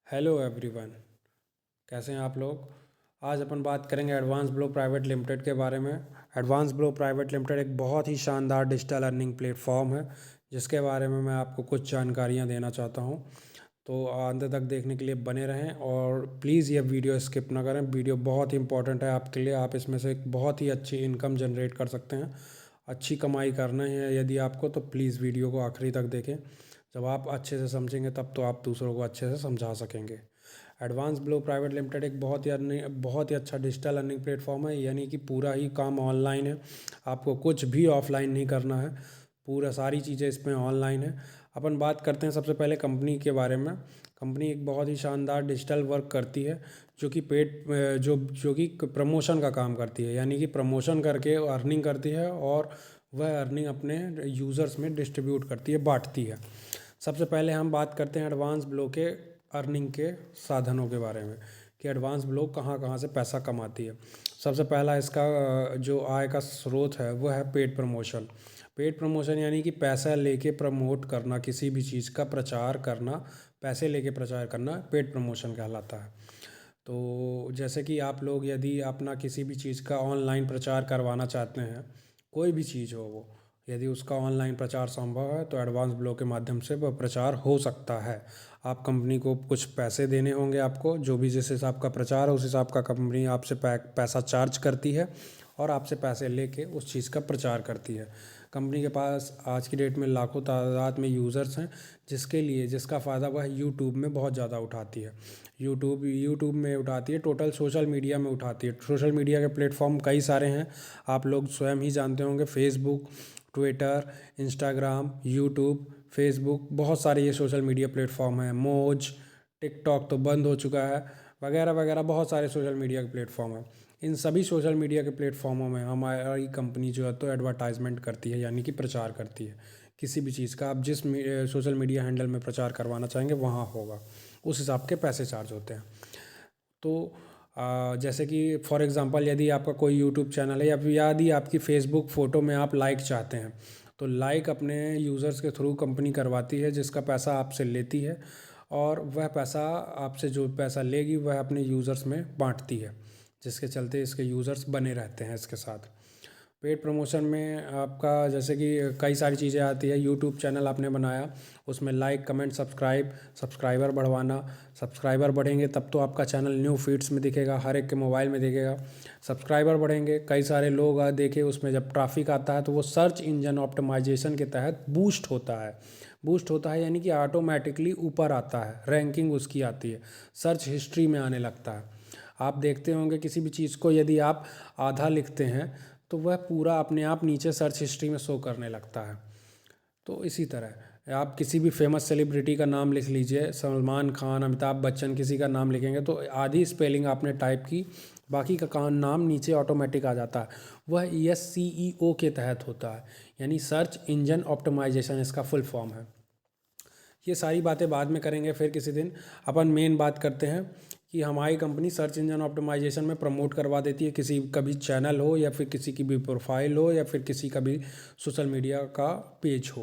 Hello everyone. कैसे हैं आप लोग। आज अपन बात करेंगे एडवांस ब्लो प्राइवेट लिमिटेड के बारे में। एडवांस ब्लो प्राइवेट लिमिटेड एक बहुत ही शानदार डिजिटल अर्निंग प्लेटफॉर्म है, जिसके बारे में मैं आपको कुछ जानकारियां देना चाहता हूं। तो अंत तक देखने के लिए बने रहें और प्लीज़ ये वीडियो स्किप ना करें। वीडियो बहुत ही इंपॉर्टेंट है आपके लिए। आप इसमें से एक बहुत ही अच्छी इनकम जनरेट कर सकते हैं। अच्छी कमाई करना है यदि आपको, तो प्लीज़ वीडियो को आखिरी तक देखें। जब आप अच्छे से समझेंगे तब तो आप दूसरों को अच्छे से समझा सकेंगे। एडवांस ब्लो प्राइवेट लिमिटेड एक बहुत ही अच्छा डिजिटल अर्निंग प्लेटफॉर्म है, यानी कि पूरा ही काम ऑनलाइन है। आपको कुछ भी ऑफलाइन नहीं करना है। पूरा सारी चीज़ें इसमें ऑनलाइन है। अपन बात करते हैं सबसे पहले कंपनी के बारे में। कंपनी एक बहुत ही शानदार डिजिटल वर्क करती है, जो कि पेड जो कि प्रमोशन का काम करती है, यानी कि प्रमोशन करके अर्निंग करती है और वह अर्निंग अपने यूज़र्स में डिस्ट्रीब्यूट करती है, बांटती है। सबसे पहले हम बात करते हैं एडवांस ब्लो के अर्निंग के साधनों के बारे में, कि एडवांस ब्लो कहाँ कहाँ से पैसा कमाती है। सबसे पहला इसका जो आय का स्रोत है वह है पेड प्रमोशन। पेड प्रमोशन यानी कि पैसा लेके प्रमोट करना, किसी भी चीज़ का प्रचार करना, पैसे लेके प्रचार करना पेड प्रमोशन कहलाता है। तो जैसे कि आप लोग यदि अपना किसी भी चीज़ का ऑनलाइन प्रचार करवाना चाहते हैं, कोई भी चीज़ हो वो, यदि उसका ऑनलाइन प्रचार संभव है तो एडवांस ब्लो के माध्यम से वह प्रचार हो सकता है। आप कंपनी को कुछ पैसे देने होंगे आपको, जो भी जिस हिसाब का प्रचार है उस हिसाब का कंपनी आपसे पैसा चार्ज करती है और आपसे पैसे लेके उस चीज़ का प्रचार करती है। कंपनी के पास आज की डेट में लाखों तादाद में यूज़र्स हैं, जिसका फ़ायदा वह यूट्यूब में बहुत ज़्यादा उठाती है। यूट्यूब में उठाती है, टोटल सोशल मीडिया में उठाती है। सोशल मीडिया के प्लेटफॉर्म कई सारे हैं, आप लोग स्वयं ही जानते होंगे। Facebook, Twitter, Instagram, YouTube, Facebook, बहुत सारे ये सोशल मीडिया प्लेटफॉर्म हैं। मौज, टिकटॉक तो बंद हो चुका है, वगैरह वगैरह बहुत सारे सोशल मीडिया के प्लेटफॉर्म हैं। इन सभी सोशल मीडिया के प्लेटफॉर्मों में हमारी कंपनी जो है तो एडवर्टाइजमेंट करती है, यानी कि प्रचार करती है। किसी भी चीज़ का आप जिस सोशल मीडिया हैंडल में प्रचार करवाना चाहेंगे वहाँ होगा, उस हिसाब के पैसे चार्ज होते हैं। तो जैसे कि फॉर एग्ज़ाम्पल यदि आपका कोई यूट्यूब चैनल है या फिर यदि आपकी फ़ेसबुक फ़ोटो में आप लाइक चाहते हैं, तो लाइक अपने यूज़र्स के थ्रू कंपनी करवाती है, जिसका पैसा आपसे लेती है और वह पैसा आपसे जो पैसा लेगी वह अपने यूज़र्स में बांटती है, जिसके चलते इसके यूज़र्स बने रहते हैं इसके साथ। पेड प्रमोशन में आपका जैसे कि कई सारी चीज़ें आती है। यूट्यूब चैनल आपने बनाया, उसमें लाइक, कमेंट, सब्सक्राइबर बढ़वाना। सब्सक्राइबर बढ़ेंगे तब तो आपका चैनल न्यू फीड्स में दिखेगा, हर एक के मोबाइल में दिखेगा। सब्सक्राइबर बढ़ेंगे, कई सारे लोग देखे उसमें, जब ट्रैफिक आता है तो वो सर्च इंजन ऑप्टिमाइजेशन के तहत बूस्ट होता है, यानी कि ऑटोमेटिकली ऊपर आता है, रैंकिंग उसकी आती है, सर्च हिस्ट्री में आने लगता है। आप देखते होंगे किसी भी चीज़ को यदि आप आधा लिखते हैं तो वह पूरा अपने आप नीचे सर्च हिस्ट्री में शो करने लगता है। तो इसी तरह आप किसी भी फेमस सेलिब्रिटी का नाम लिख लीजिए, सलमान खान, अमिताभ बच्चन, किसी का नाम लिखेंगे तो आधी स्पेलिंग आपने टाइप की, बाकी का नाम नीचे ऑटोमेटिक आ जाता है। वह SEO के तहत होता है, यानी सर्च इंजन ऑप्टिमाइजेशन इसका फुल फॉर्म है। ये सारी बातें बाद में करेंगे फिर किसी दिन। अपन मेन बात करते हैं कि हमारी कंपनी सर्च इंजन ऑप्टिमाइजेशन में प्रमोट करवा देती है, किसी का भी चैनल हो या फिर किसी की भी प्रोफाइल हो या फिर किसी का भी सोशल मीडिया का पेज हो,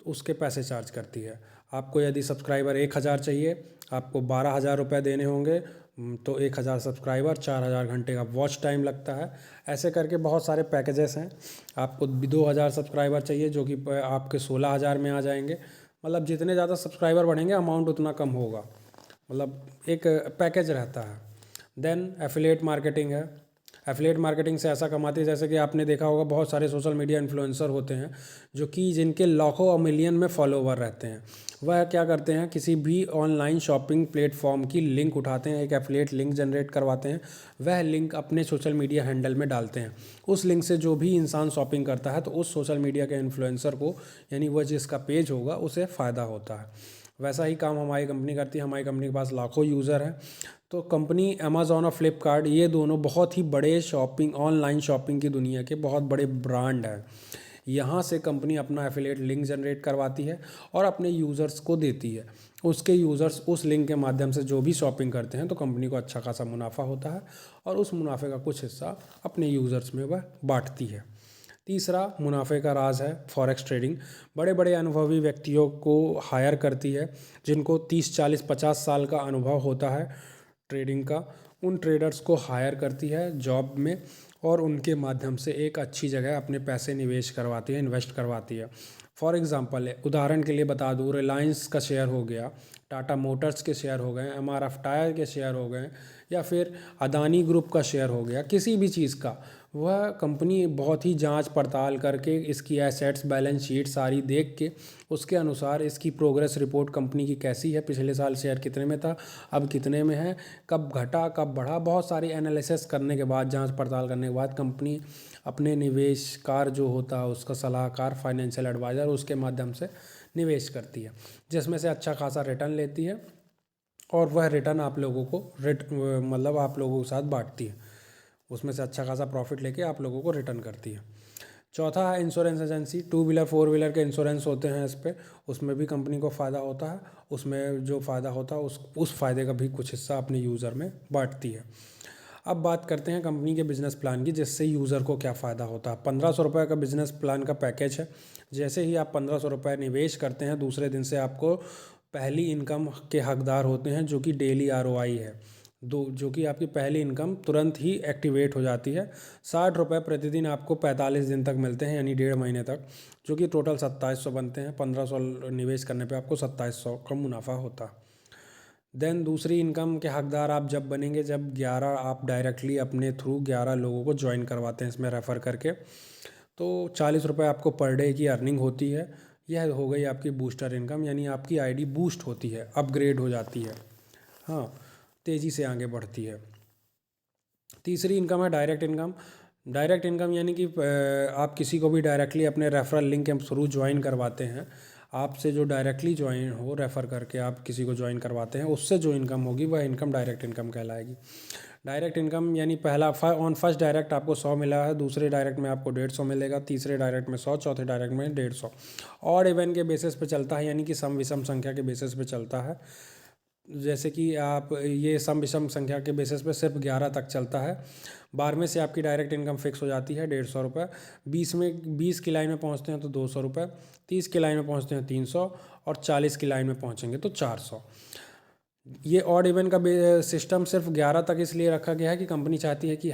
तो उसके पैसे चार्ज करती है। आपको यदि सब्सक्राइबर 1,000 चाहिए, आपको 12,000 रुपये देने होंगे। तो 1,000 सब्सक्राइबर, 4,000 घंटे का वॉच टाइम लगता है। ऐसे करके बहुत सारे पैकेजेस हैं। आपको 2,000 सब्सक्राइबर चाहिए, जो कि आपके 16,000 में आ जाएंगे। मतलब जितने ज़्यादा सब्सक्राइबर बढ़ेंगे अमाउंट उतना कम होगा, मतलब एक पैकेज रहता है। देन एफिलिएट मार्केटिंग है। एफिलिएट मार्केटिंग से ऐसा कमाती है, जैसे कि आपने देखा होगा बहुत सारे सोशल मीडिया इन्फ्लुएंसर होते हैं जो कि जिनके लाखों और मिलियन में फॉलोवर रहते हैं। वह क्या करते हैं, किसी भी ऑनलाइन शॉपिंग प्लेटफॉर्म की लिंक उठाते हैं, एक एफिलिएट लिंक जनरेट करवाते हैं, वह लिंक अपने सोशल मीडिया हैंडल में डालते हैं। उस लिंक से जो भी इंसान शॉपिंग करता है तो उस सोशल मीडिया के इन्फ्लुएंसर को, यानी वह जिसका पेज होगा उसे फ़ायदा होता है। वैसा ही काम हमारी कंपनी करती है। हमारी कंपनी के पास लाखों यूज़र हैं। तो कंपनी अमेज़ॉन और फ्लिपकार्ट, ये दोनों बहुत ही बड़े ऑनलाइन शॉपिंग की दुनिया के बहुत बड़े ब्रांड हैं। यहाँ से कंपनी अपना एफिलिएट लिंक जनरेट करवाती है और अपने यूज़र्स को देती है। उसके यूज़र्स उस लिंक के माध्यम से जो भी शॉपिंग करते हैं तो कंपनी को अच्छा खासा मुनाफा होता है और उस मुनाफे का कुछ हिस्सा अपने यूज़र्स में वह बांटती है। तीसरा मुनाफे का राज है फॉरेक्स ट्रेडिंग। बड़े बड़े अनुभवी व्यक्तियों को हायर करती है जिनको 30 40 50 साल का अनुभव होता है ट्रेडिंग का। उन ट्रेडर्स को हायर करती है जॉब में और उनके माध्यम से एक अच्छी जगह अपने पैसे निवेश करवाती है, इन्वेस्ट करवाती है। फॉर एग्ज़ाम्पल उदाहरण के लिए बता दूँ, रिलायंस का शेयर हो गया, टाटा मोटर्स के शेयर हो गए, एमआरएफ टायर के शेयर हो गए, या फिर अदानी ग्रुप का शेयर हो गया, किसी भी चीज़ का वह कंपनी बहुत ही जांच पड़ताल करके इसकी एसेट्स बैलेंस शीट सारी देख के उसके अनुसार इसकी प्रोग्रेस रिपोर्ट कंपनी की कैसी है, पिछले साल शेयर कितने में था, अब कितने में है, कब घटा कब बढ़ा, बहुत सारी एनालिसिस करने के बाद, जांच पड़ताल करने के बाद कंपनी अपने निवेशकार जो होता है उसका सलाहकार, फाइनेंशियल एडवाइज़र, उसके माध्यम से निवेश करती है जिसमें से अच्छा खासा रिटर्न लेती है और वह रिटर्न आप लोगों को मतलब आप लोगों के साथ बांटती है, उसमें से अच्छा खासा प्रॉफिट लेके आप लोगों को रिटर्न करती है। चौथा है इंश्योरेंस एजेंसी। 2 व्हीलर 4 व्हीलर के इंश्योरेंस होते हैं इस पर, उसमें भी कंपनी को फ़ायदा होता है, उसमें जो फ़ायदा होता है उस फ़ायदे का भी कुछ हिस्सा अपने यूज़र में बांटती है। अब बात करते हैं कंपनी के बिज़नेस प्लान की, जिससे यूज़र को क्या फ़ायदा होता है। 1500 रुपये का बिज़नेस प्लान का पैकेज है। जैसे ही आप 1500 रुपये निवेश करते हैं, दूसरे दिन से आपको पहली इनकम के हकदार होते हैं जो कि डेली ROI है, जो कि आपकी पहली इनकम तुरंत ही एक्टिवेट हो जाती है। 60 रुपये प्रतिदिन आपको 45 दिन तक मिलते हैं, यानी 1.5 महीने तक, जो कि टोटल 2700 बनते हैं। 1500 निवेश करने पे आपको 2700 का मुनाफा होता है। देन दूसरी इनकम के हकदार आप जब बनेंगे जब 11 आप डायरेक्टली अपने थ्रू 11 लोगों को ज्वाइन करवाते हैं इसमें रेफ़र करके, तो 40 रुपये आपको पर डे की अर्निंग होती है। यह हो गई आपकी बूस्टर इनकम, यानी आपकी आईडी बूस्ट होती है, अपग्रेड हो जाती है, हाँ, तेज़ी से आगे बढ़ती है। तीसरी इनकम है डायरेक्ट इनकम। डायरेक्ट इनकम यानी कि आप किसी को भी डायरेक्टली अपने रेफरल लिंक के थ्रू ज्वाइन करवाते हैं। आपसे जो डायरेक्टली ज्वाइन हो, रेफ़र करके आप किसी को ज्वाइन करवाते हैं, उससे जो इनकम होगी वह इनकम डायरेक्ट इनकम कहलाएगी। डायरेक्ट इनकम यानी पहला ऑन फर्स्ट डायरेक्ट आपको 100 मिला है, दूसरे डायरेक्ट में आपको 150 मिलेगा, तीसरे डायरेक्ट में 100, चौथे डायरेक्ट में 150। और इवन के बेसिस पे चलता है, यानी कि सम विषम संख्या के बेसिस पे चलता है। जैसे कि आप ये सम विषम संख्या के बेसिस पे सिर्फ 11 तक चलता है। 12वें से आपकी डायरेक्ट इनकम फिक्स हो जाती है 150 रुपये। 20 की लाइन में पहुंचते हैं तो 200 रुपये, 30 की लाइन में पहुंचते हैं 300, और 40 की लाइन में पहुंचेंगे तो 400। ये ऑड इवन का सिस्टम सिर्फ 11 तक इसलिए रखा गया है कि कंपनी चाहती है कि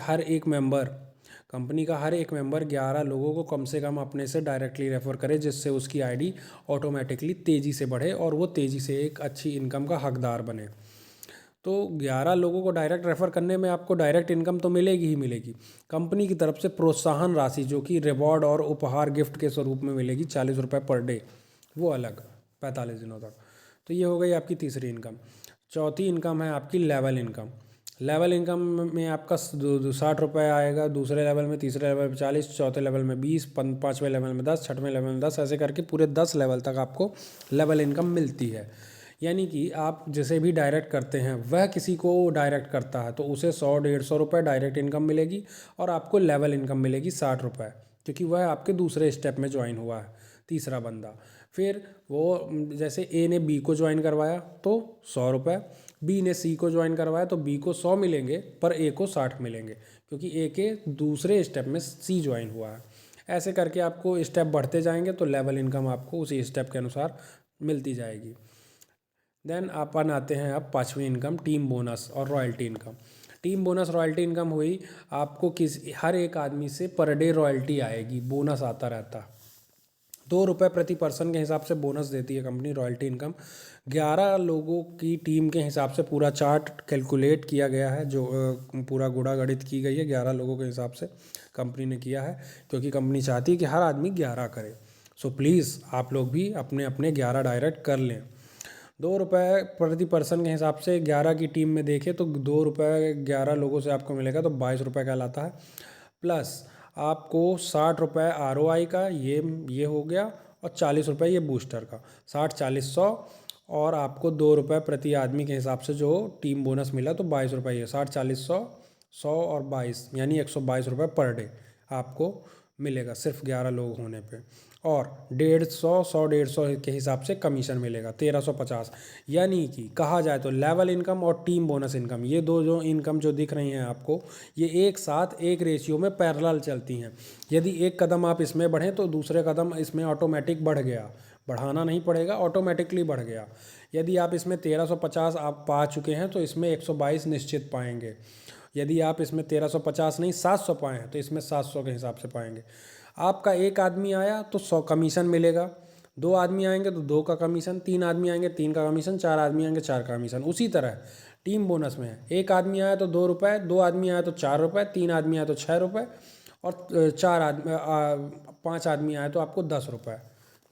कंपनी का हर एक मेंबर 11 लोगों को कम से कम अपने से डायरेक्टली रेफ़र करे, जिससे उसकी आईडी ऑटोमेटिकली तेज़ी से बढ़े और वो तेज़ी से एक अच्छी इनकम का हकदार बने। तो 11 लोगों को डायरेक्ट रेफ़र करने में आपको डायरेक्ट इनकम तो मिलेगी ही मिलेगी, कंपनी की तरफ से प्रोत्साहन राशि जो कि रिवॉर्ड और उपहार गिफ्ट के स्वरूप में मिलेगी 40 रुपये पर डे, वो अलग 45 दिनों तक। तो ये हो गई आपकी तीसरी इनकम। चौथी इनकम है आपकी लेवल इनकम। लेवल इनकम में आपका 60 रुपये आएगा, दूसरे लेवल में, तीसरे लेवल में 40, चौथे लेवल में 20, पाँचवें लेवल में 10, छठवें लेवल में 10, ऐसे करके पूरे 10 लेवल तक आपको लेवल इनकम मिलती है। यानी कि आप जिसे भी डायरेक्ट करते हैं वह किसी को डायरेक्ट करता है तो उसे 100-150 रुपये डायरेक्ट इनकम मिलेगी, और आपको लेवल इनकम मिलेगी 60 रुपये, क्योंकि वह आपके दूसरे स्टेप में ज्वाइन हुआ है, तीसरा बंदा। फिर वो जैसे ए ने बी को ज्वाइन करवाया तो 100 रुपये, बी ने सी को ज्वाइन करवाया तो बी को 100 मिलेंगे पर ए को 60 मिलेंगे, क्योंकि ए के दूसरे स्टेप में सी ज्वाइन हुआ है। ऐसे करके आपको स्टेप बढ़ते जाएंगे तो लेवल इनकम आपको उसी स्टेप के अनुसार मिलती जाएगी। देन अपन आते हैं अब पाँचवीं इनकम, टीम बोनस और royalty income. Team bonus royalty income हुई आपको हर एक आदमी से पर डे रॉयल्टी आएगी, बोनस आता रहता। 2 रुपये प्रति पर्सन के हिसाब से बोनस देती है कंपनी रॉयल्टी इनकम। 11 लोगों की टीम के हिसाब से पूरा चार्ट कैलकुलेट किया गया है, जो पूरा गुणा गणित की गई है 11 लोगों के हिसाब से कंपनी ने किया है, क्योंकि कंपनी चाहती है कि हर आदमी 11 करे। सो प्लीज़ आप लोग भी अपने अपने 11 डायरेक्ट कर लें। 2 रुपये प्रति पर्सन के हिसाब से 11 की टीम में देखें तो 2 रुपये 11 लोगों से आपको मिलेगा तो 22 रुपये कहलाता है। प्लस आपको 60 रुपये ROI का ये हो गया, और 40 रुपये ये बूस्टर का, 60 40 100, और आपको 2 रुपये प्रति आदमी के हिसाब से जो टीम बोनस मिला तो 22 रुपये, ये 60 40 100 100 और 22 यानी 122 रुपये पर डे आपको मिलेगा सिर्फ 11 लोग होने पे। और 150 के हिसाब से कमीशन मिलेगा 1350। यानी कि कहा जाए तो लेवल इनकम और टीम बोनस इनकम, ये दो जो इनकम जो दिख रही हैं आपको, ये एक साथ एक रेशियो में पैरेलल चलती हैं। यदि एक कदम आप इसमें बढ़ें तो दूसरे कदम इसमें ऑटोमेटिक बढ़ गया, बढ़ाना नहीं पड़ेगा, ऑटोमेटिकली बढ़ गया। यदि आप इसमें 1350 आप पा चुके हैं तो इसमें 122 निश्चित पाएंगे। यदि आप इसमें 1350 नहीं 700 पाए हैं तो इसमें 700 के हिसाब से पाएंगे। आपका एक आदमी आया तो 100 कमीशन मिलेगा, 2 आदमी आएंगे तो 2 का कमीशन, 3 आदमी आएंगे 3 का कमीशन, 4 आदमी आएंगे 4 का कमीशन। उसी तरह टीम बोनस में है, एक आदमी आया तो 2 रुपये, 2 आदमी आया तो 4 रुपये, 3 आदमी आया तो 6 रुपये, और 5 आदमी आए तो आपको 10 रुपये।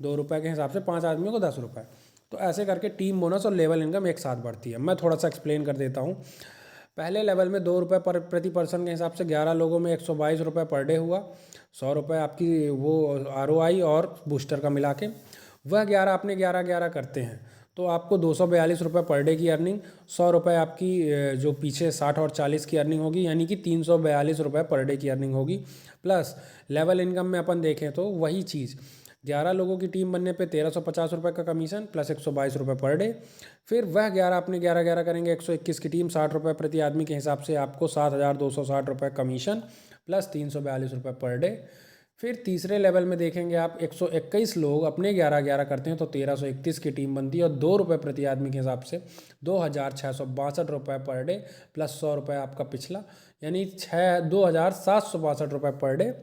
2 रुपये के हिसाब से 5 आदमियों को 10 रुपये। तो ऐसे करके टीम बोनस और लेवल इनकम एक साथ बढ़ती है। मैं थोड़ा सा एक्सप्लेन कर देता हूँ। पहले लेवल में 2 रुपये प्रति पर्सन के हिसाब से 11 लोगों में 122 रुपये पर डे हुआ। 100 रुपये आपकी वो ROI और बूस्टर का मिला के, वह 11 अपने 11 करते हैं तो आपको 242 रुपये पर डे की अर्निंग। 100 रुपये आपकी जो पीछे 60 और 40 की अर्निंग होगी, यानी कि 342 रुपये पर डे की अर्निंग होगी। प्लस लेवल इनकम में अपन देखें तो वही चीज़, 11 लोगों की टीम बनने पे 1350 रुपये का कमीशन प्लस 122 रुपये पर डे। फिर वह 11 अपने 11 करेंगे, 121 की टीम 60 रुपये प्रति आदमी के हिसाब से आपको 7260 रुपये कमीशन प्लस 342 रुपये पर डे। फिर तीसरे लेवल में देखेंगे आप, 121 लोग अपने 11 करते हैं तो 1331 की टीम बनती है, और 2 रुपये प्रति आदमी के हिसाब से 2662 रुपये पर डे प्लस 100 रुपये आपका पिछला, यानी 2762 रुपये पर डे,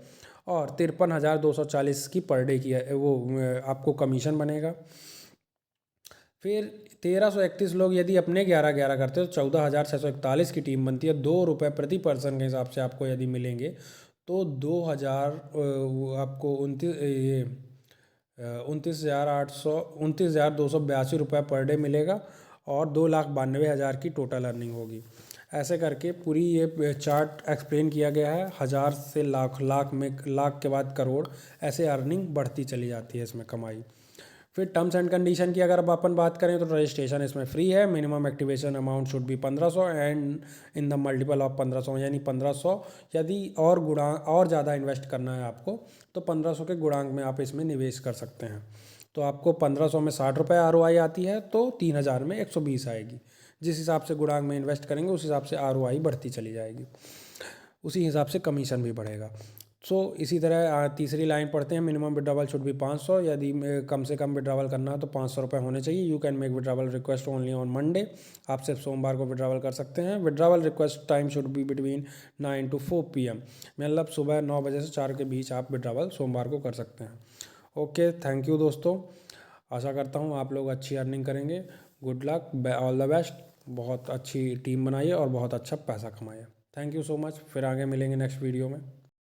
और 53,240 की पर डे की है वो आपको कमीशन बनेगा। फिर 1331 लोग यदि अपने 11 करते हैं तो 14,641 की टीम बनती है। 2 रुपये प्रति पर्सन के हिसाब से आपको यदि मिलेंगे तो 2000 आपको 29,282 रुपये पर डे मिलेगा, और 2,92,000 की टोटल अर्निंग होगी। ऐसे करके पूरी ये चार्ट एक्सप्लेन किया गया है। 1000 से लाख, लाख में लाख के बाद करोड़, ऐसे अर्निंग बढ़ती चली जाती है इसमें कमाई। फिर टर्म्स एंड कंडीशन की अगर अब अपन बात करें तो रजिस्ट्रेशन इसमें फ्री है। Minimum activation amount should be 1500 and in the multiple of 1500, यानी 1500। यदि और गुणांक और ज़्यादा इन्वेस्ट करना है आपको तो 1500 के गुणांक में आप इसमें निवेश कर सकते हैं। तो आपको 1500 में 60 रुपये ROI आती है तो 3000 में 120 आएगी। जिस हिसाब से गुणांक में इन्वेस्ट करेंगे उस हिसाब से ROI बढ़ती चली जाएगी, उसी हिसाब से कमीशन भी बढ़ेगा। इसी तरह तीसरी लाइन पढ़ते हैं, मिनिमम विड्रॉवल शुड बी 500। यदि कम से कम विड्रॉवल करना है तो 500 रुपये होने चाहिए। You can make withdrawal request only on Monday. आप सिर्फ सोमवार को विड्रॉवल कर सकते हैं। Withdrawal request time should be between 9 to 4 PM, मतलब सुबह 9 बजे से 4 के बीच आप विड्रॉवल सोमवार को कर सकते हैं। ओके, थैंक यू दोस्तों। आशा करता हूँ आप लोग अच्छी अर्निंग करेंगे। Good luck, all the best. बहुत अच्छी टीम बनाइए और बहुत अच्छा पैसा कमाइए। Thank you so much. फिर आगे मिलेंगे नेक्स्ट वीडियो में।